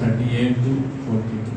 38 to 42।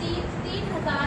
3,000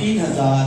3000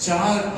4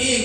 1,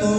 2,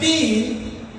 3,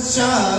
4,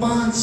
5,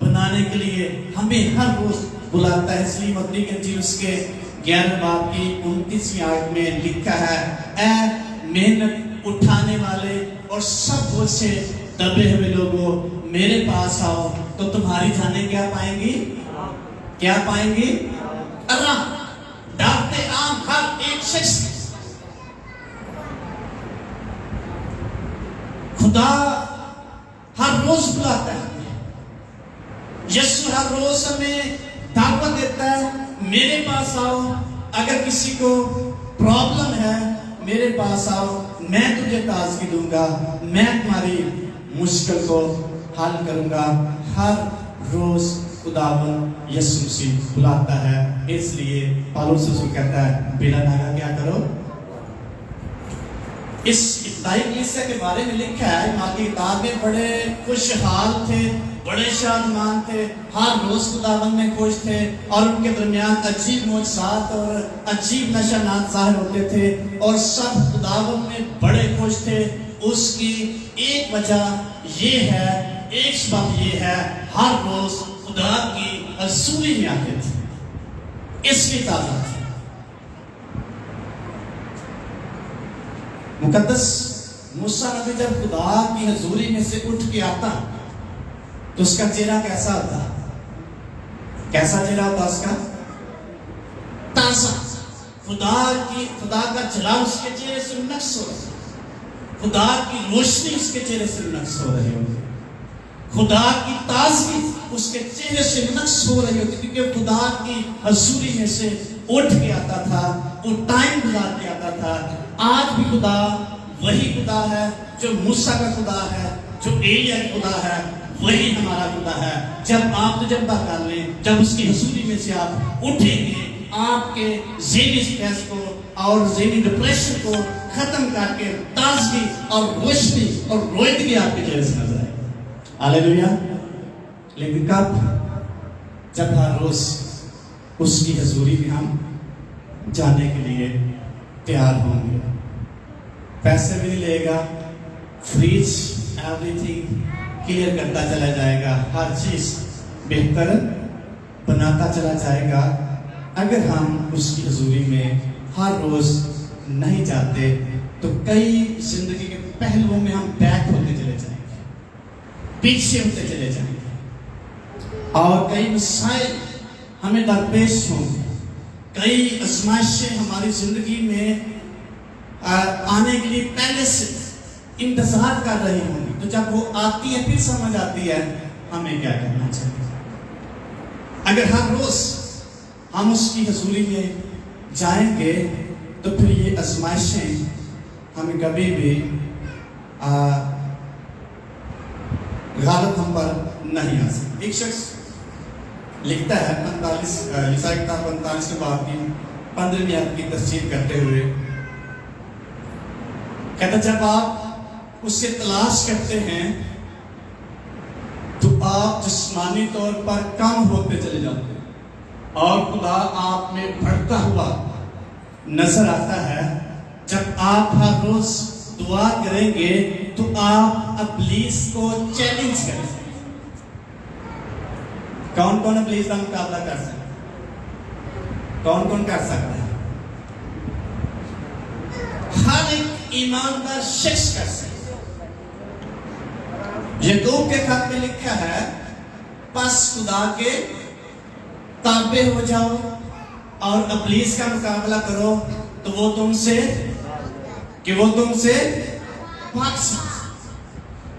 بنانے کے لیے ہمیں ہر روز بلاتا ہے. اس لیے متی کے انجیل اس کے 11 باب کی 29ویں آیت میں لکھا ہے, اے محنت اٹھانے والے اور سب بوجھ سے دبے ہوئے لوگوں, میرے پاس آؤ تو تمہاری جانیں کیا پائیں گی؟ کیا پائیں گی؟ آرام. دعوت عام ہر ایک شخص. خدا ہر روز بلاتا ہے. یسوع ہر روز ہمیں دعوت دیتا ہے, میرے پاس آؤ. اگر کسی کو پرابلم ہے میرے پاس آؤ, میں تجھے تازگی دوں گا, میں تمہاری مشکل کو حل کروں گا. ہر روز خداوند یسوع مسیح بلاتا ہے. اس لیے پالوس رسول کہتا ہے بلا ناگا کیا کرو. اس ابتدائی کلیسیا کے بارے میں لکھا ہے, ماں کی کتاب میں بڑے خوشحال تھے, بڑے شادمان تھے, ہر روز خداوند میں خوش تھے, اور ان کے درمیان عجیب معجزات اور عجیب نشانات ظاہر ہوتے تھے, اور سب خداوند میں بڑے خوش تھے. اس کی ایک وجہ یہ ہے, ایک سبب یہ ہے, ہر روز خدا کی حضوری میں آتے تھے. اس کی تعداد مقدس موسیٰ نبی جب خدا کی حضوری میں سے اٹھ کے آتا تو اس کا چہرہ کیسا ہوتا؟ کیسا چہرہ ہوتا اس کا؟ تازہ. خدا کا جلال اس کے چہرے سے نقص ہو رہا, خدا کی روشنی اس کے چہرے سے نقص ہو رہی ہوتی, خدا کی تازگی اس کے چہرے سے نقص ہو رہی ہوتی, کیونکہ خدا کی حضوری میں سے اٹھ کے آتا تھا, وہ ٹائم گزار کے آتا تھا. آج بھی خدا وہی خدا ہے جو موسیٰ کا خدا ہے, جو ایلیا کا خدا ہے, وہی ہمارا خدا ہے. جب آپ تجربہ کر لیں, جب اس کی حضوری میں سے آپ اٹھیں گے, آپ کے ذہنی سٹریس کو اور ذہنی ڈپریشن کو ختم کر کے تازگی اور روشنی اور رویدگی آپ کے چہرے سے نظر آئے. ہاللیلویا. لیکن کب؟ جب ہر روز اس کی حضوری میں ہم جانے کے لیے تیار ہوں گے. پیسے بھی نہیں لے گا, فریج ایوری تھنگ کلیئر کرتا چلا جائے گا, ہر چیز بہتر بناتا چلا جائے گا. اگر ہم اس کی حضوری میں ہر روز نہیں جاتے تو کئی زندگی کے پہلوؤں میں ہم بیک ہوتے چلے جائیں گے, پیچھے ہوتے چلے جائیں گے, اور کئی مسائل ہمیں درپیش ہوں گے, کئی آزمائشیں ہماری زندگی میں آنے کے لیے پہلے سے انتظار کر رہی ہوں گی. تو جب وہ آتی ہے پھر سمجھ آتی ہے ہمیں کیا کرنا چاہیے. اگر ہر روز ہم اس کی حضوری میں جائیں گے تو پھر یہ آزمائشیں ہمیں کبھی بھی غالب ہم پر نہیں آ سکتی. ایک شخص لکھتا ہے 45 کے باب کی 15ویں آیت کی تفسیر کرتے ہوئے, کہتا جب آپ اسے تلاش کرتے ہیں تو آپ جسمانی طور پر کم ہوتے چلے جاتے ہیں, اور خدا آپ میں بڑھتا ہوا نظر آتا ہے. جب آپ ہر روز دعا کریں گے تو آپ ابلیس کو چیلنج کریں گے. کون کون ابلیس کا مقابلہ کر سکتا ہے؟ کون کون کر سکتا ہے؟ ہر ایک ایماندار شخص کر سکتا ہے. یعقوب کے خط میں لکھا ہے پس خدا کے تابع ہو جاؤ اور ابلیس کا مقابلہ کرو تو وہ تم سے بھاگ سکے.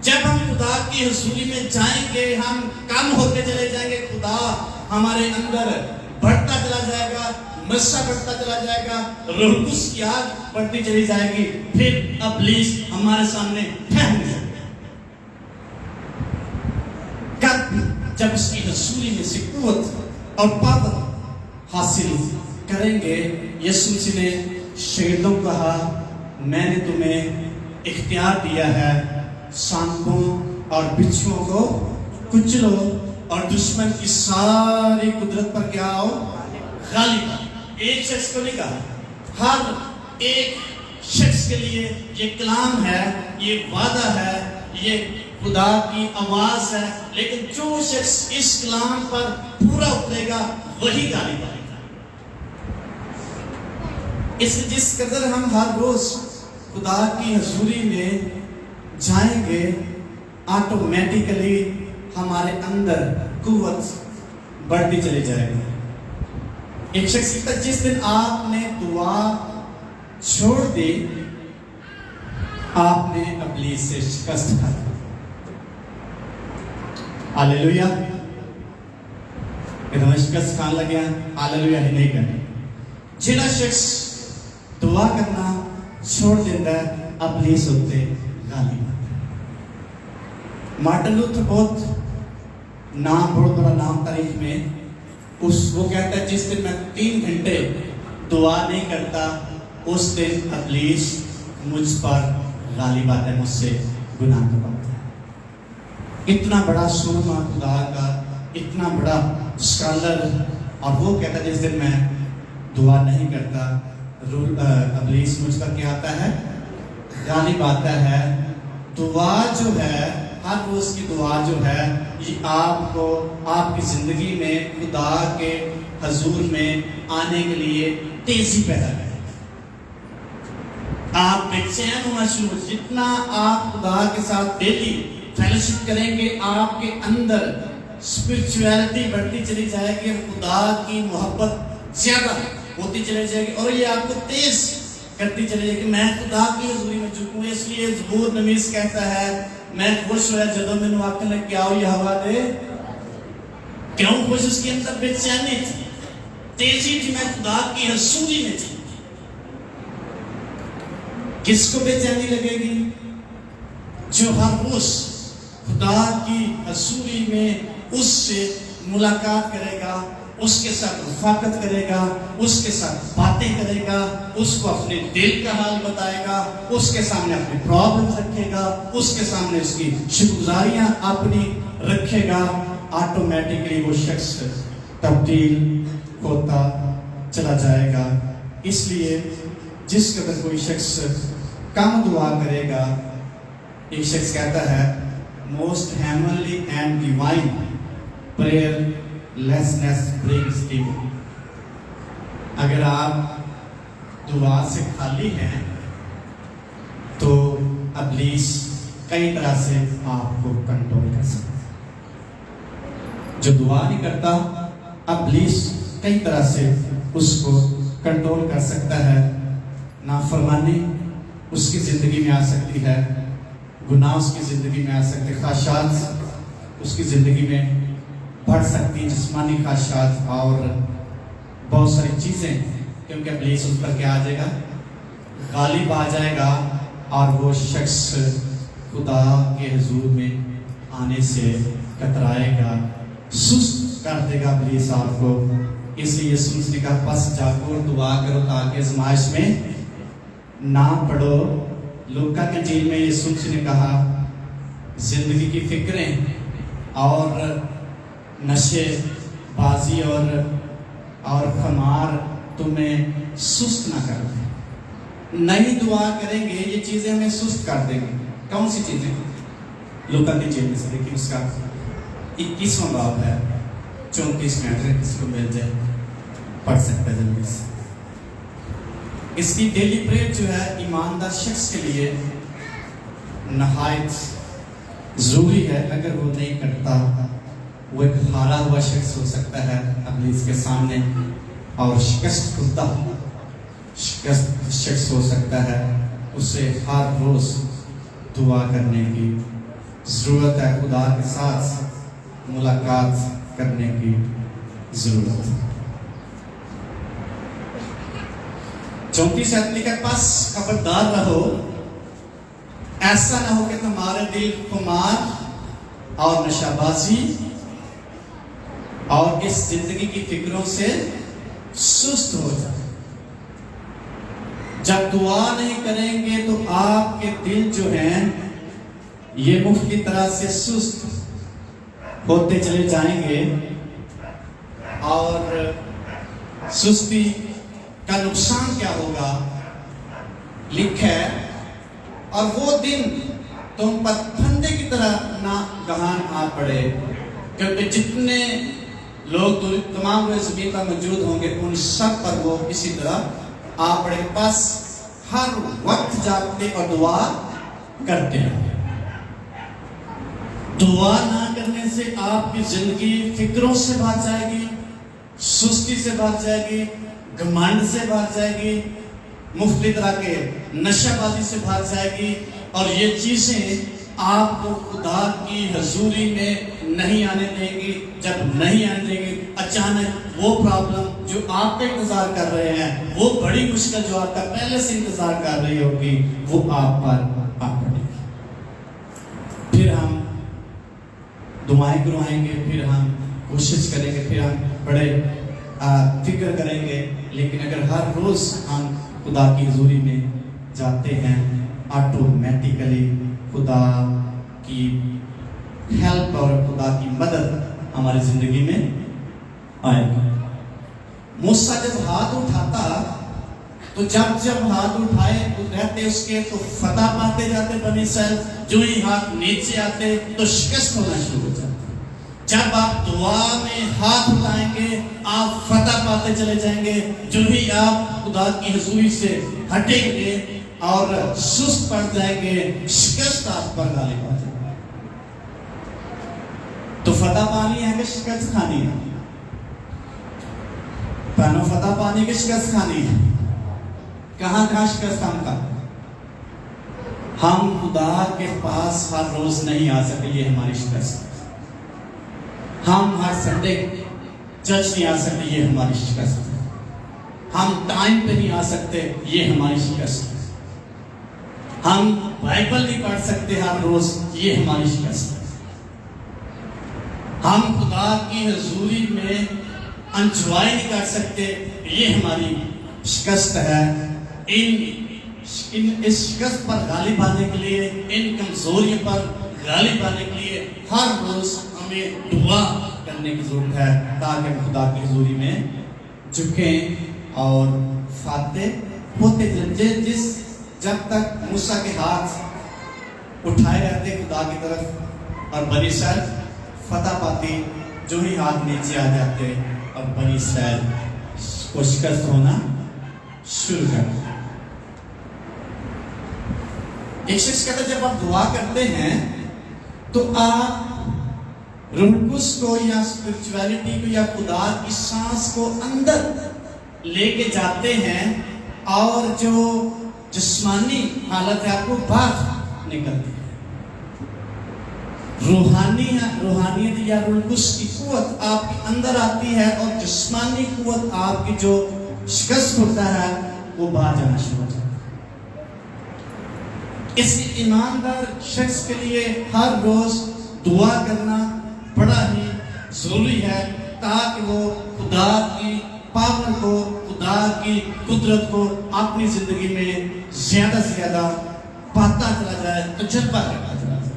جب ہم خدا کی حضوری میں جائیں گے ہم کم ہوتے چلے جائیں گے, خدا ہمارے اندر بڑھتا چلا جائے گا, مسا بڑھتا چلا جائے گا, روح القدس کی آگ بڑھتی چلی جائے گی, پھر ابلیس ہمارے سامنے ٹھہر جائے گا. کب؟ جب اس کی حضوری میں سے قوت اور پاور حاصل کریں گے. یسوع مسیح نے شاگردوں کو کہا میں نے تمہیں اختیار دیا ہے, سانپوں اور بچھوؤں کو کچلو اور دشمن کی ساری قدرت پر کیا ہو غالب. ایک شخص کو نہیں کہا, ہر ایک شخص کے لیے یہ کلام ہے, یہ وعدہ ہے, یہ خدا کی آواز ہے، لیکن جو شخص اس کلام پر پورا اترے گا وہی غالب آئے گا۔ اس لیے جس قدر ہم ہر روز خدا کی حضوری میں جائیں گے، آٹومیٹیکلی ہمارے اندر قوت بڑھتی چلی جائے گی۔ ایک شخص کہتا ہے جس دن آپ نے دعا چھوڑ دی، آپ نے ابلیس سے شکست کھائی۔ ہاللیلویا۔ کہ تمہیں شکست کھان لگیا، ہاللیلویا ہی نہیں کرنی۔ جڑا شخص دعا کرنا چھوڑ دیتا ہے، ابلیس ہوتے غالب آتا ہے۔ مارٹن لوتھر بہت بڑا نام تاریخ میں، وہ کہتا ہے جس دن میں 3 گھنٹے دعا نہیں کرتا، اس دن ابلیس مجھ پر غالب آتا ہے، مجھ سے گناہ کرواتا ہے۔ اتنا بڑا سورما خدا کا، اتنا بڑا اسکالر، اور وہ کہتا ہے جس دن میں دعا نہیں کرتا، ابلیس مجھ پر کیا آتا ہے؟ غالب آتا ہے۔ دعا جو ہے، ہر روز کی دعا جو ہے، یہ آپ کو آپ کی زندگی میں خدا کے حضور میں آنے کے لیے تیزی پیدا کرے۔ آپ بے چین ہونا شروع، جتنا آپ خدا کے ساتھ ڈیلی فیلوشپ کریں گے، آپ کے اندر اسپرچویلٹی بڑھتی چلی جائے گی، خدا کی محبت زیادہ ہوتی چلی جائے گی، اور یہ آپ کو تیز کرتی چلی جائے گی۔ میں خدا کی حضوری میں جھکوں، اس لیے زبور نویس کہتا ہے میں خوش ہوا جدوں مینوں آکھن لگ کیا ہوئی ہوا دے، کیوں خوش؟ اس کے اندر بے چینی تھی، تیزی تھی، میں خدا کی حضوری میں تھی۔ کس کو بے چینی لگے گی؟ جو ہر روز خدا کی حضوری میں اس سے ملاقات کرے گا، اس کے ساتھ رفاقت کرے گا، اس کے ساتھ باتیں کرے گا، اس کو اپنے دل کا حال بتائے گا، اس کے سامنے اپنے پرابلم رکھے گا، اس کے سامنے اس کی شکرگزاریاں اپنی رکھے گا، آٹومیٹکلی وہ شخص تبدیل ہوتا چلا جائے گا۔ اس لیے جس قدر کوئی شخص کم دعا کرے گا، ایک شخص کہتا ہے most humanly and divine prayer lessons brings even. اگر آپ دعا سے خالی ہیں تو ابلیس کئی طرح سے آپ کو کنٹرول کر سکتا ہے۔ جو دعا نہیں کرتا، ابلیس کئی طرح سے اس کو کنٹرول کر سکتا ہے۔ نافرمانی اس کی زندگی میں آ سکتی ہے، گناہ اس کی زندگی میں آ سکتے، خواہشات اس کی زندگی میں بڑھ سکتی ہیں، جسمانی خواہشات اور بہت ساری چیزیں، کیونکہ ابلیس اس پر کیا آ جائے گا؟ غالب آ جائے گا، اور وہ شخص خدا کے حضور میں آنے سے کترائے گا، سست کر دے گا ابلیس آپ کو۔ اس لیے یسوع نے کہا پس جاگو اور دعا کرو تاکہ آزمائش میں نہ پڑو۔ لوکا کے انجیل میں یسوع نے کہا زندگی کی فکریں اور نشے بازی اور خمار تمہیں سست نہ کر دیں۔ نئی دعا کریں گے، یہ چیزیں ہمیں سست کر دیں گی۔ کون سی چیزیں؟ لوکا کے انجیل میں سے دیکھیں، اس کا 21واں باب ہے، 34 میں اگر کسی کو مل جائے پڑھ سکتا ہے جلدی سے۔ اس کی ڈیلی پریئر جو ہے ایماندار شخص کے لیے نہایت ضروری ہے۔ اگر وہ نہیں کرتا، وہ ایک ہارا ہوا شخص ہو سکتا ہے ابلیس کے سامنے، اور شکست شخص ہو سکتا ہے۔ اسے ہر روز دعا کرنے کی ضرورت ہے، خدا کے ساتھ ملاقات کرنے کی ضرورت ہے۔ 34 آیت لکھا، پس خبردار رہو، ایسا نہ ہو کہ تمہارے دل خمار اور نشہ بازی اور اس زندگی کی فکروں سے سست ہو جائے۔ جب دعا نہیں کریں گے تو آپ کے دل جو ہیں یہ مختلف طرح سے سست ہوتے چلے جائیں گے، اور سستی کا نقصان کیا ہوگا؟ لکھا ہے اور وہ دن تم پر پھندے کی طرح ناگہان آ پڑے، کیونکہ جتنے لوگ تمام روئے زمین پر موجود ہوں گے ان سب پر وہ اسی طرح آ پڑے، بس ہر وقت جاگتے اور دعا کرتے ہیں۔ دعا نہ کرنے سے آپ کی زندگی فکروں سے بھر جائے گی، سستی سے بھر جائے گی، گھمنڈ سے بھر جائے گی، مختلف طرح کے نشہ بازی سے بھر جائے گی، اور یہ چیزیں آپ کو خدا کی حضوری میں نہیں آنے دیں گی۔ جب نہیں آنے دیں گی، اچانک وہ پرابلم جو آپ کا انتظار کر رہے ہیں، وہ بڑی مشکل جو آپ کا پہلے سے انتظار کر رہی ہوگی، وہ آپ پر آ پڑے گی۔ پھر ہم دعائیں کروائیں گے، پھر ہم کوشش کریں گے، پھر ہم بڑے فکر کریں گے، لیکن اگر ہر روز ہم خدا کی حضوری میں جاتے ہیں، آٹومیٹیکلی خدا کی ہیلپ اور خدا کی مدد ہماری زندگی میں آئے گی۔ موسیٰ جب ہاتھ اٹھاتا تو جب ہاتھ اٹھائے تو رہتے اس کے تو فتح پاتے جاتے بنی اسرائیل، جو ہی ہاتھ نیچے آتے تو شکست ہونا شروع ہو جاتے۔ جب آپ دعا میں ہاتھ اٹھائیں گے آپ فتح پاتے چلے جائیں گے، جو ہی آپ خدا کی حضوری سے ہٹیں گے اور سست پڑ جائیں گے، شکست آپ پر غالب آ جائے گی۔ تو فتح پانی ہے کہ شکست کھانی ہے؟ پہنو فتح پانی کی شکست کھانی ہے؟ کہاں شکست ہم کا؟ ہم خدا کے پاس ہر روز نہیں آ سکتے، یہ ہماری شکست۔ ہم ہر سنڈے چرچ نہیں آ سکتے، یہ ہماری شکست۔ ہم ٹائم پہ نہیں آ سکتے، یہ ہماری شکست۔ ہم بائبل نہیں پڑھ سکتے ہر روز، یہ ہماری شکست۔ ہم خدا کی حضوری میں انجوائے نہیں کر سکتے، یہ ہماری شکست ہے۔ اس شکست پر غالب آنے کے لیے، ان کمزوریوں پر غالب آنے کے لیے ہر روز ہمیں دعا کرنے کی ضرورت ہے، تاکہ ہم خدا کی حضوری میں جھکیں اور فاتح ہوتے چلیں۔ جب تک موسیٰ کے ہاتھ اٹھائے رہتے خدا کی طرف اور بنی اسرائیل فتح پاتی، جو ہی ہاتھ نیچے آ جاتے اور بنی اسرائیل کو شکست ہونا شروع کر دیا۔ ایک شخص کہتا ہے جب آپ دعا کرتے ہیں تو آپ روح القدس کو یا اسپرچویلٹی کو یا خدا کی سانس کو اندر لے کے جاتے ہیں، اور جو جسمانی حالت ہے آپ کو باہر نکلتی ہے۔ روحانیت یا روح القدس کی قوت آپ کے اندر آتی ہے، اور جسمانی قوت آپ کی جو شکست ہوتا ہے وہ باہر جانا شروع ہو جاتا ہے۔ اس ایماندار شخص کے لیے ہر روز دعا کرنا بڑا ہی ضروری ہے، تاکہ وہ خدا کی پاور کو، خدا کی قدرت کو اپنی زندگی میں زیادہ سے زیادہ پاتا چلا جائے، تجربہ کرتا چلا جائے۔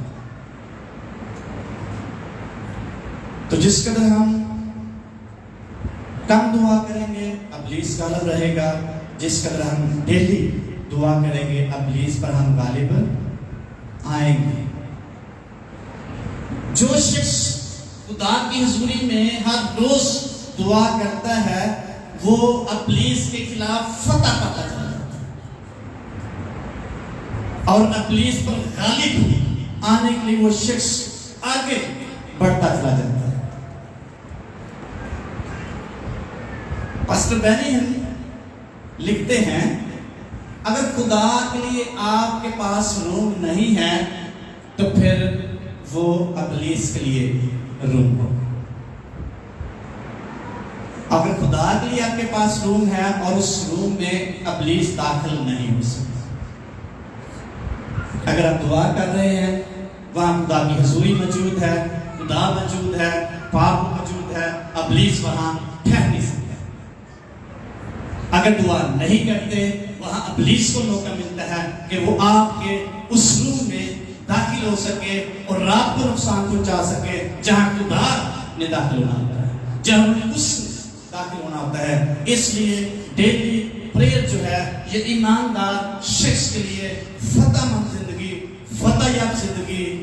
تو جس قدر ہم کم دعا کریں گے ابلیس غالب رہے گا، جس قدر ہم ڈیلی دعا کریں گے ابلیس پر ہم غالب آئیں گے۔ جو شخص خدا کی حضوری میں ہر روز دعا کرتا ہے وہ ابلیس کے خلاف فتح پاتا چلا جاتا ہے، اور ابلیس پر غالب آنے کے لیے وہ شخص آگے بڑھتا چلا جاتا ہے۔ پاسٹر بینی ہم لکھتے ہیں اگر خدا کے لیے آپ کے پاس روم نہیں ہے تو پھر وہ ابلیس کے لیے روم ہو۔ اگر خدا کے لیے آپ کے پاس روم ہے اور اس روم میں ابلیس داخل نہیں ہو سکتا۔ اگر آپ دعا کر رہے ہیں وہاں خدا کی حضوری موجود ہے، خدا موجود ہے، پاپ موجود ہے، ابلیس وہاں ٹھہر نہیں سکتا۔ اگر دعا نہیں کرتے وہاں ابلیس کو موقع ملتا ہے کہ وہ آپ کے اس روم میں داخل ہو سکے اور رات کو نقصان پہنچا سکے جہاں خدا نے داخل ہونا ہوتا ہے، جہاں اس داخل ہونا ہوتا ہے۔ اس لیے ڈیلی پریئر جو ہے یہ ایماندار شخص کے لیے فتح مند زندگی، فتح یاب زندگی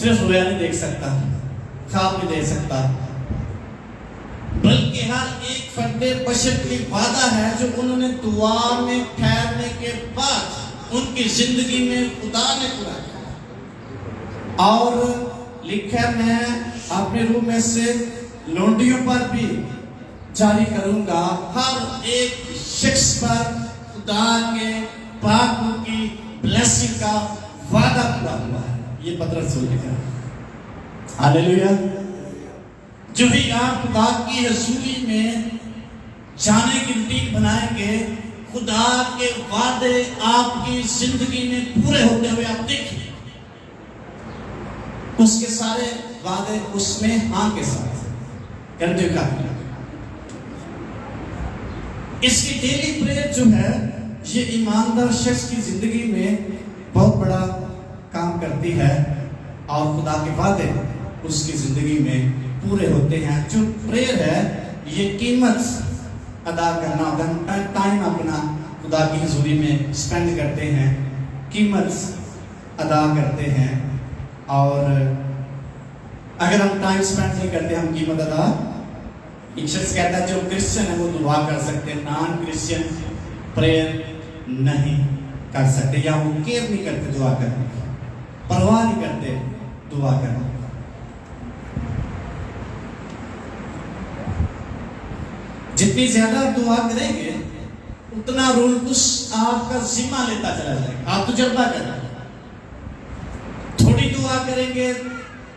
صرف رویا نہیں دیکھ سکتا, خواب نہیں دیکھ سکتا, بلکہ ہر ایک فرد بشر کی وعدہ ہے جو انہوں نے دعا میں ٹھہرنے کے بعد ان کی زندگی میں خدا نے پورا کیا. اور لکھا میں اپنے روح میں سے لونڈیوں پر بھی جاری کروں گا, ہر ایک شخص پر خدا کے پاک روح کی بلیسنگ کا وعدہ پورا ہوا ہے. یہ پترس رسول لکھا ہے. ہاللیلویا. جو ہی آپ خدا کی حضوری میں جانے کی روٹین بنائیں گے, خدا کے وعدے آپ کی زندگی میں پورے ہوتے ہوئے آپ دیکھیں. اس کے سارے وعدے اس میں ہاں کے ساتھ کرتے ہوئے کافی. اس کی ڈیلی پریئر جو ہے یہ ایماندار شخص کی زندگی میں بہت بڑا کام کرتی ہے, اور خدا کے وعدے اس کی زندگی میں پورے ہوتے ہیں. جو پریئر ہے یہ قیمت ادا کرنا ہوگا, ٹائم اپنا خدا کی حضوری میں سپینڈ کرتے ہیں, قیمت ادا کرتے ہیں. اور اگر ہم ٹائم سپینڈ نہیں کرتے ہم قیمت ادا. ایک شخص کہتا ہے جو کرسچن ہے وہ دعا کر سکتے, نان کرسچن پریئر نہیں کر سکتے, یا وہ کیئر نہیں کرتے دعا کرنے کی, پرواہ نہیں کرتے دعا کرنے. جتنی زیادہ دعا کریں گے اتنا رول اس آپ کا ذمہ لیتا چلا جائے گا. آپ تجربہ کریں, تھوڑی دعا کریں گے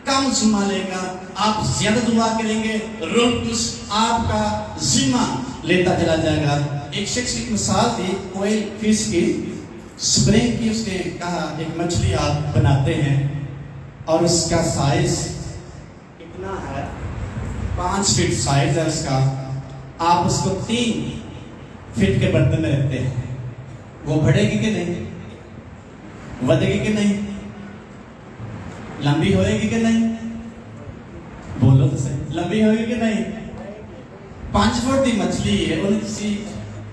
کم ذمہ لے گا, آپ زیادہ دعا کریں گے رول اس آپ کا ذمہ لیتا چلا جائے گا. ایک شخص کی مثال تھی کوئل فش کی, سپرنگ کی. اس نے کہا ایک مچھلی آپ بناتے ہیں اور اس کا سائز کتنا ہے, 5 فٹ سائز ہے اس کا. آپ اس کو 3 فٹ کے برتن میں رکھتے ہیں, وہ بڑھے گی کہ نہیں, ودے گی کہ نہیں, لمبی ہوئے گی کہ نہیں, بولو تو صحیح, لمبی ہوئے گی کہ نہیں. 5 فٹ کی مچھلی ہے, انہیں کسی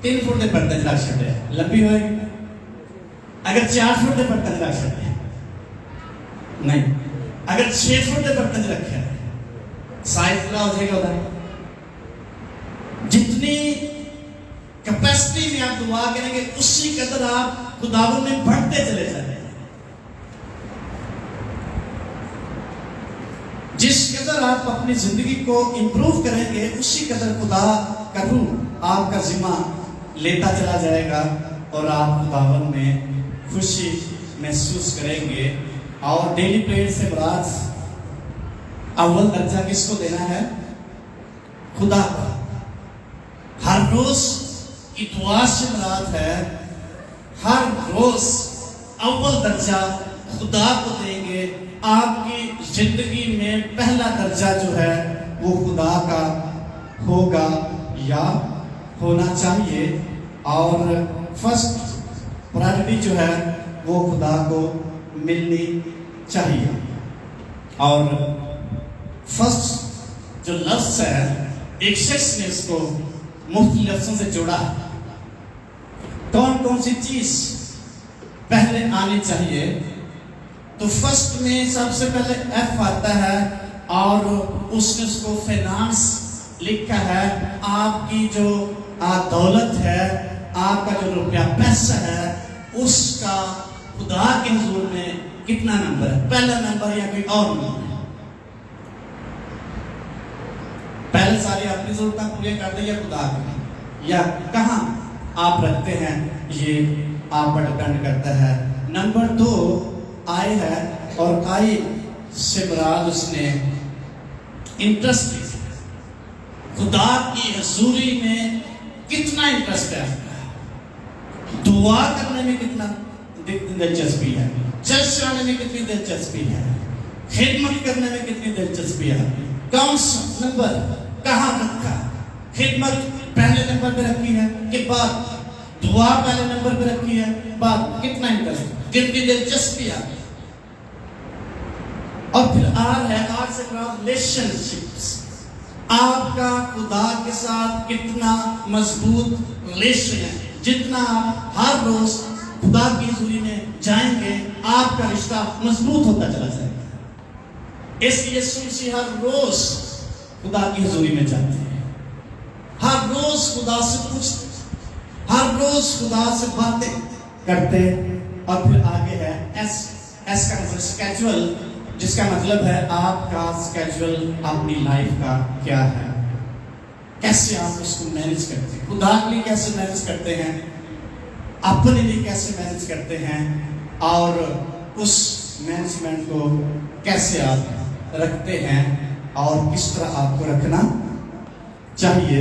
3 فٹ کے برتن رکھ چھڑے, لمبی ہوئے گی. اگر 4 فٹ کے برتن رکھ چھڑے نہیں, اگر 6 فٹ کے برتن رکھے سائز پورا ہو جائے گا ادھر. جتنی کیپیسٹی میں آپ دعا کریں گے اسی قدر آپ خداوند میں بڑھتے چلے جائیں گے. جس قدر آپ اپنی زندگی کو امپروو کریں گے اسی قدر خدا کا روح آپ کا ذمہ لیتا چلا جائے گا, اور آپ خداوند میں خوشی محسوس کریں گے. اور ڈیلی پریئر سے مراد اول درجہ کس کو دینا ہے, خدا کو. ہر روز کی دعا سے مراد ہے ہر روز اول درجہ خدا کو دیں گے. آپ کی زندگی میں پہلا درجہ جو ہے وہ خدا کا ہوگا یا ہونا چاہیے, اور فرسٹ پرائرٹی جو ہے وہ خدا کو ملنی چاہیے. اور فرسٹ جو لفظ ہے ایک شخص نے اس کو مختلف لفظوں سے جوڑا. کون کون سی چیز پہلے آنی چاہیے, تو فرسٹ میں سب سے پہلے ایف آتا ہے, اور اس نے اس کو فائنانس لکھا ہے. آپ کی جو دولت ہے, آپ کا جو روپیہ پیسہ ہے, اس کا خدا کے حضور میں کتنا نمبر ہے, پہلا نمبر یا کوئی اور نمبر. پہلے ساری اپنی ضرورتیں پوری کرتے یا خدا کی, یا کہاں آپ رکھتے ہیں یہ آپ پر ڈپینڈ کرتا ہے. نمبر 2 آئی ہے, اور آئی سے مراد اس نے انٹرسٹ لی. خدا کی حضوری میں کتنا انٹرسٹ ہے, دعا کرنے میں کتنا دلچسپی ہے, چرچ آنے میں کتنی دلچسپی ہے, خدمت کرنے میں کتنی دلچسپی ہے. کون سا نمبر کہاں رکھا, خدمت پہلے نمبر پہ رکھی ہے کہ بعد دعا پہلے نمبر پہ رکھی ہے, بعد کتنا انٹرسٹ, کتنی دلچسپی ہے. اور پھر آر ہے, آر سے مراد ریلیشن شپس. آپ کا خدا کے ساتھ کتنا مضبوط ریلیشن ہے. جتنا آپ ہر روز خدا کی حضوری میں جائیں گے آپ کا رشتہ مضبوط ہوتا چلا جائے گا. اس لیے یسوع مسیح ہر روز خدا کی حضوری میں جاتے ہیں، ہر روز خدا سے پوچھتے، ہر روز خدا سے باتیں کرتے، اور پھر آگے ہے ایس کا مطلب اسکیجول، جس کا مطلب ہے آپ کا اسکیجول اپنی لائف کا کیا ہے، کیسے آپ اس کو مینج کرتے ہیں، خدا کے لیے کیسے مینج کرتے ہیں، اپنے لیے کیسے مینج کرتے ہیں، اور اس مینجمنٹ کو کیسے آپ رکھتے ہیں اور کس طرح آپ کو رکھنا چاہیے۔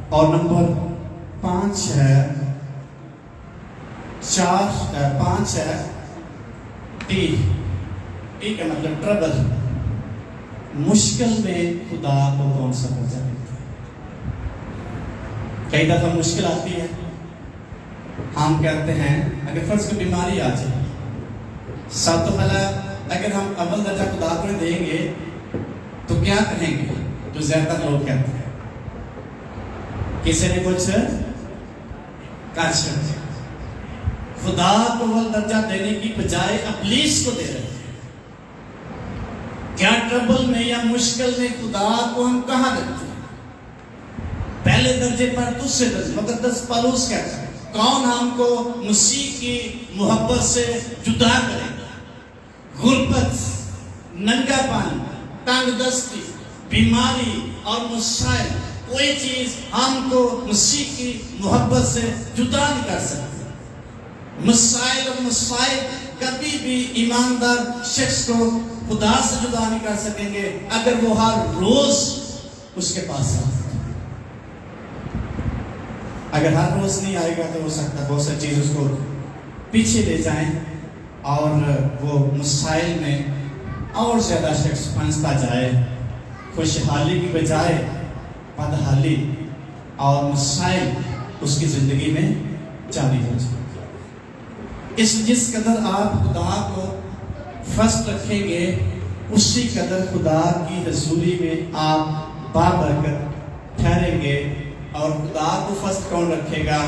اور نمبر 5 ہے ٹی کا مطلب ٹربل، مشکل میں خدا کو کون سا درجہ دیتا ہے۔ کئی دفعہ مشکل آتی ہے، ہم کہتے ہیں اگر فرض کو بیماری آ جائے، سب تو پہلا اگر ہم اول درجہ خدا کو دیں گے تو کیا کہیں گے؟ جو زیادہ تر لوگ کہتے ہیں کسی نے کچھ کاشن، خدا کو اول درجہ دینے کی بجائے ابلیس کو دے رہے ہیں۔ کیا ٹربل میں یا مشکل میں خدا کو ہم کہاں رکھتے ہیں؟ پہلے درجے پر، دوسرے درجے۔ مقدس پالوس کہتا ہے کون ہم کو مسیح کی محبت سے جدا کرے گا؟ غربت، ننگا پن، تنگ دستی، بیماری اور مسائل، کوئی چیز ہم کو مسیح کی محبت سے جدا نہیں کر سکتی۔ مسائل اور مسائل کبھی بھی ایماندار شخص کو خدا سے جدا نہیں کر سکیں گے اگر وہ ہر روز اس کے پاس آئے۔ اگر ہر روز نہیں آئے گا تو ہو سکتا ہے بہت سی چیز اس کو پیچھے لے جائیں اور وہ مسائل میں اور زیادہ شخص پھنستا جائے، خوشحالی کی بجائے بدحالی اور مسائل اس کی زندگی میں جاری ہو جائے۔ جس قدر آپ خدا کو فرسٹ رکھیں گے اسی قدر خدا کی حضوری میں آپ بابرکت ٹھہریں گے۔ اور خدا کو فرسٹ کون رکھے گا؟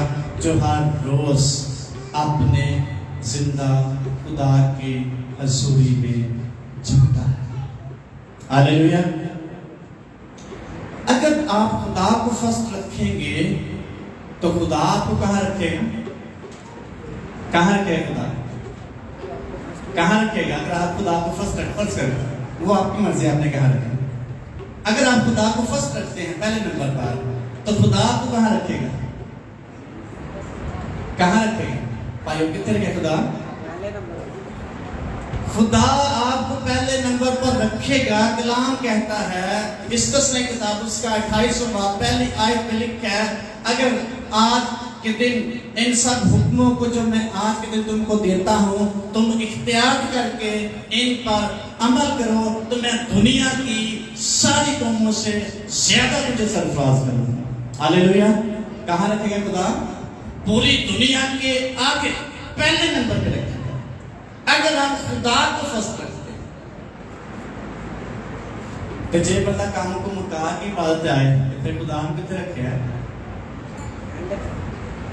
جو ہر روز اپنے زندہ خدا کی حضوری میں جھکتا ہے۔ ہاللیلویا۔ اگر آپ خدا کو فرسٹ رکھیں گے تو خدا آپ کو کہاں رکھے گا؟ کہاں رکھے گا خدا؟ کہاں رکھے گا؟ اگر آپ خدا کو فرسٹ کریں، وہ آپ کی مرضی، آپ نے کہاں رکھا۔ اگر آپ خدا کو فرسٹ رکھتے ہیں پہلے نمبر پر تو خدا آپ کو کہاں رکھے گا؟ کہاں رکھے گا؟ بھائیو کتنے رکھے خدا؟ خدا آپ کو پہلے نمبر پر رکھے گا۔ کلام کہتا ہے اس تسنیہ کتاب اس کا 28واں باب پہلی آیت میں لکھا ہے اگر آج کے دن ان سب حکموں کو جو میں آج کے دن تم کو دیتا ہوں تم اختیار کر کے ان پر عمل کرو تو میں دنیا کی ساری قوموں سے زیادہ تجھے سرفراز کروں گا۔ ہاللیلویا۔ کہاں رکھے گا خدا؟ پوری دنیا کے آگے پہلے نمبر پہ رکھے گا اگر ہم خدا کو فرسٹ رکھتے ہیں۔ تو جے بندہ کاموں کو مکا کی عبادت آئے پھر خدا ہم کتنے رکھے ہیں؟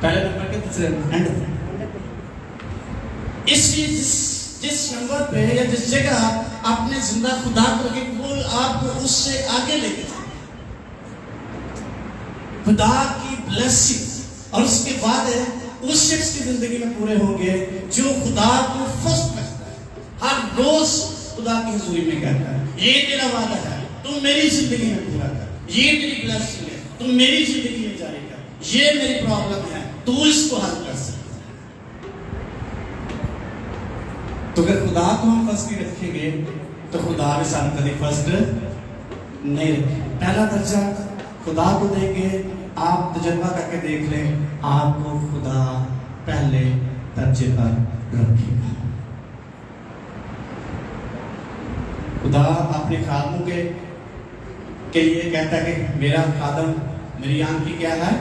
پہلے نمبر کے دوسرے اینڈ۔ اس لیے جس نمبر پہ یا جس جگہ آپ اپنے زندہ خدا کو رکھیں وہ آپ کو اس سے آگے لے کے جائیں۔ خدا کی بلیسنگ اور اس کے بعد ہے اس شخص کی زندگی میں پورے ہوں گے جو خدا کو فرسٹ رکھتا ہے، ہر روز خدا کی حضوری میں کہتا ہے یہ تیرا وعدہ ہے تم میری زندگی میں پورا کر، یہ تیری بلیسنگ ہے تم میری زندگی میں جاری کر، یہ میری پرابلم ہے تو اس کو حل کر سکتا ہے۔ تو اگر خدا کو ہم فرسٹ نہیں رکھیں گے تو خدا بھی ساتھ کبھی فرسٹ نہیں رکھے۔ پہلا درجہ خدا کو دیں گے، آپ تجربہ کر کے دیکھ لیں آپ کو خدا پہلے درجے پر رکھے گا۔ خدا اپنے خادموں کے لیے کہتا ہے کہ میرا خادم میری آنکھ کی کیا ہے؟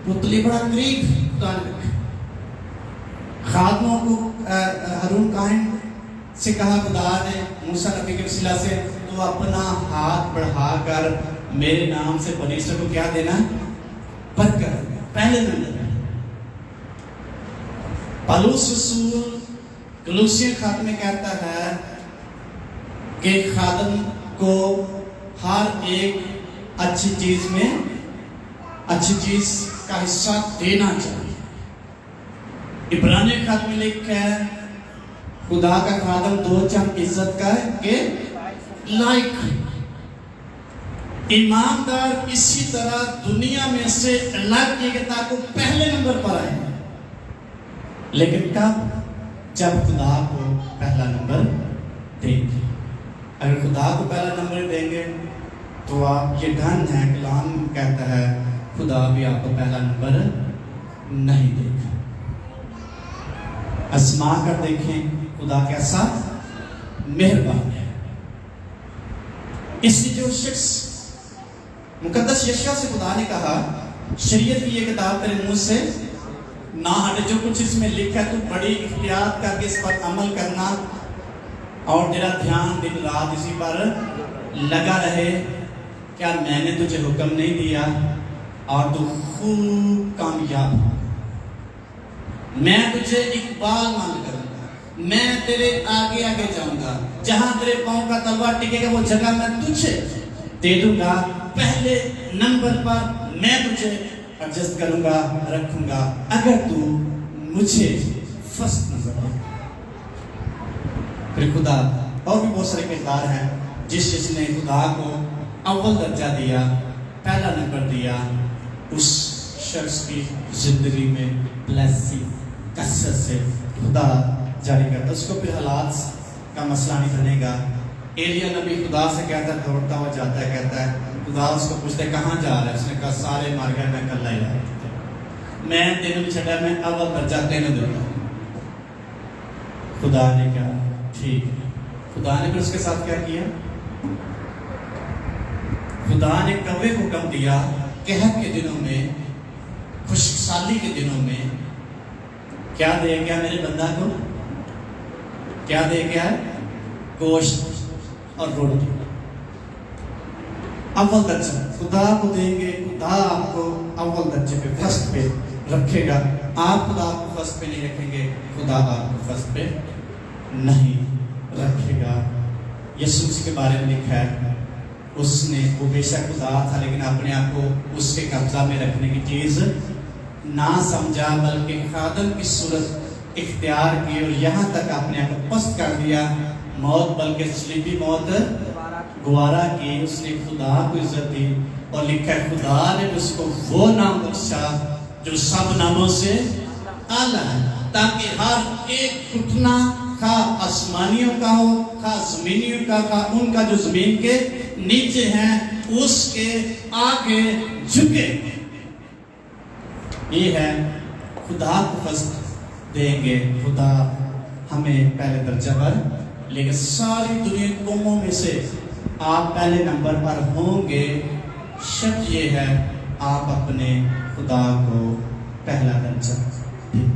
پتلی، بڑا قریب خدا نے رکھا۔ خادموں کو ہارون کاہن سے کہا خدا نے موسیٰ نبی کے وسیلہ سے تو اپنا ہاتھ بڑھا کر میرے نام سے بنی اسرائیل کو کیا دینا؟ برکت۔ پہلے نمبر پالوس رسول کلوسیہ خط میں کہتا ہے کہ خادم کو ہر ایک اچھی چیز میں اچھی چیز کا حصہ دینا چاہیے. عبرانی خط میں لکھا ہے خدا کا خادم دو چند عزت کا ہے کہ لائق ہے. ایماندار اسی طرح دنیا میں سے الگ کیے گئے تاکہ پہلے نمبر پر آئے. لیکن کب؟ جب خدا کو پہلا نمبر دیں گے. اگر خدا کو پہلا نمبر دیں گے تو آپ یہ ڈھن ہے. کلام کہتا ہے خدا بھی آپ کو پہلا نمبر نہیں دے گا. آزما کر دیکھیں خدا کیسا مہربان ہے. اس لیے جو شخص مقدس یشیاء سے خدا نے کہا شریعت کی یہ کتاب تیرے منہ سے نہ ہٹے, جو کچھ اس میں لکھا ہے تو بڑی احتیاط کر کے اس پر عمل کرنا اور تیرا دھیان دن رات اسی پر لگا رہے. کیا میں نے تجھے حکم نہیں دیا اور تو خوب کامیاب ہو. میں تجھے اقبال مان کروں گا, میں تیرے آگے آگے جاؤں گا, جہاں تیرے پاؤں کا تلوار ٹکے گا وہ جگہ میں تجھے دے دوں گا. پہلے نمبر پر میں تجھے ایڈجسٹ کروں گا, رکھوں گا اگر تو مجھے فرسٹ نمبر دے. پھر خدا اور بھی بہت سارے کردار ہیں جس نے خدا کو اول درجہ دیا, پہلا نمبر دیا, اس شخص کی زندگی میں بلیسنگ کثرت سے خدا جاری کرتا. اس کو پھر حالات کا مسئلہ نہیں بنے گا. ایلیا نبی خدا سے کہتا ہے, دوڑتا ہوا جاتا ہے, کہتا ہے خدا اس کو پوچھتے کہاں جا رہا ہے. اس نے کہا سارے مار گئے, میں کل ہی میں تینوں چھڑا, میں اول درجہ تینوں دوں گا. خدا نے کہا ٹھیک ہے. خدا نے پھر اس کے ساتھ کیا کیا؟ خدا نے کوے کو حکم دیا قحط کے دنوں میں, خشک سالی کے دنوں میں کیا دے گیا میرے بندہ کو؟ کیا دے گیا؟ گوشت اور روٹی. اول درجہ خدا کو دیں گے. خدا آپ کو اول درجے پہ فرسٹ پہ رکھے گا. آپ خدا کو فرسٹ پہ نہیں رکھیں گے, خدا آپ کو فرسٹ پہ نہیں رکھے گا. یسوع مسیح کے بارے میں لکھا ہے اس نے وہ بے شک خدا تھا لیکن اپنے آپ کو اس کے قبضہ میں رکھنے کی چیز نہ سمجھا, بلکہ خادم کی صورت اختیار کی اور یہاں تک اپنے آپ کو پست کر دیا, موت بلکہ صلیبی موت گوارا کی. اس نے خدا کو عزت دی اور لکھا ہے خدا نے اس کو وہ نام بخشا جو سب ناموں سے اعلیٰ ہے, تاکہ ہر ایک گھٹنا خواہ آسمانیوں کا ہو خواہ زمینیوں کا, خواہ ان کا جو زمین کے نیچے ہیں, اس کے آگے جھکے. یہ ہے خدا کو فرسٹ دیں گے. خدا ہمیں پہلے درجہ پر لے کے ساری دنیا قوموں میں سے آپ پہلے نمبر پر ہوں گے. شرط یہ ہے آپ اپنے خدا کو پہلا درجہ دیں.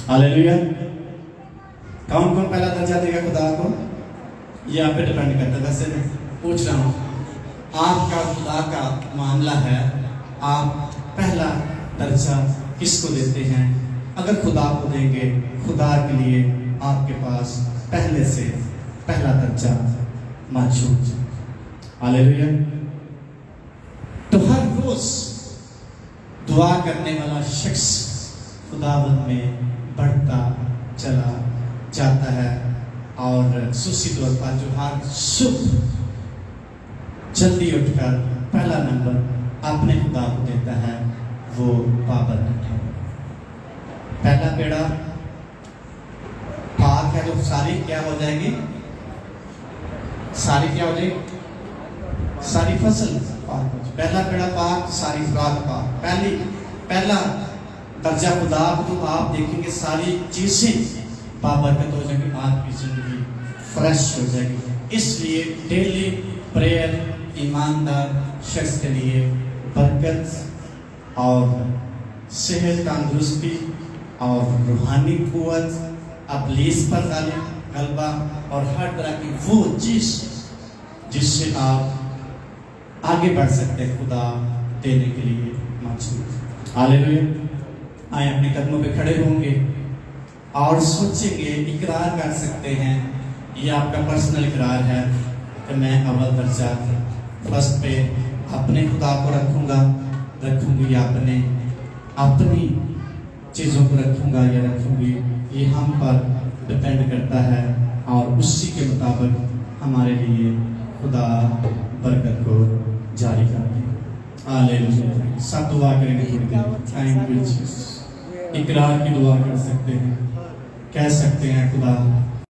ہاللیلویا. کون کون پہلا درجہ دے گا خدا کو؟ یہ آپ پہ ڈیپینڈ کرتا ہے. ویسے میں پوچھ رہا ہوں آپ کا خدا کا معاملہ ہے, آپ پہلا درجہ کس کو دیتے ہیں؟ اگر خدا کو دیں گے, خدا کے لیے آپ کے پاس پہلے سے پہلا درجہ موجود. ہاللیلویا. تو ہر روز دعا کرنے والا شخص خداوند میں بڑھتا چلا جاتا ہے, اور خصوصی طور پر جو ہر صبح جلدی اٹھ کر پہلا نمبر اپنے خدا کو دیتا ہے وہ پابند ہے. پہلا بیڑا پاک ہے تو ساری کیا ہو جائے گی؟ ساری کیا ہو جائے گی؟ ساری فصل پاک ہو جائے. پہلا بیڑا پاک, ساری خوراک پاک. پہلا درجہ خدا کو تو آپ دیکھیں گے ساری چیزیں بابرکت ہو جائے گی, آپ کی زندگی فریش ہو جائے گی. اس لیے ڈیلی پریئر ایماندار شخص کے لیے برکت اور صحت, تندرستی اور روحانی قوت, ابلیس پر غلبہ اور ہر طرح کی وہ چیز جس سے آپ آگے بڑھ سکتے ہیں خدا دینے کے لیے موجود. ہاللیلویا. آئے اپنے قدموں پہ کھڑے ہوں گے اور سوچیں گے, اقرار کر سکتے ہیں. یہ آپ کا پرسنل اقرار ہے. کہ میں اول درجہ فرسٹ پہ اپنے خدا کو رکھوں گی اپنی چیزوں کو رکھوں گا یا رکھوں گی، یہ ہم پر ڈپینڈ کرتا ہے، اور اسی کے مطابق ہمارے لیے خدا برکت کو جاری کر دے۔ ہاللیلویا۔ سب دعا کریں گے تھوڑی دیر۔ Thank you Jesus. اقرار کی دعا کر سکتے ہیں، کہہ سکتے ہیں خدا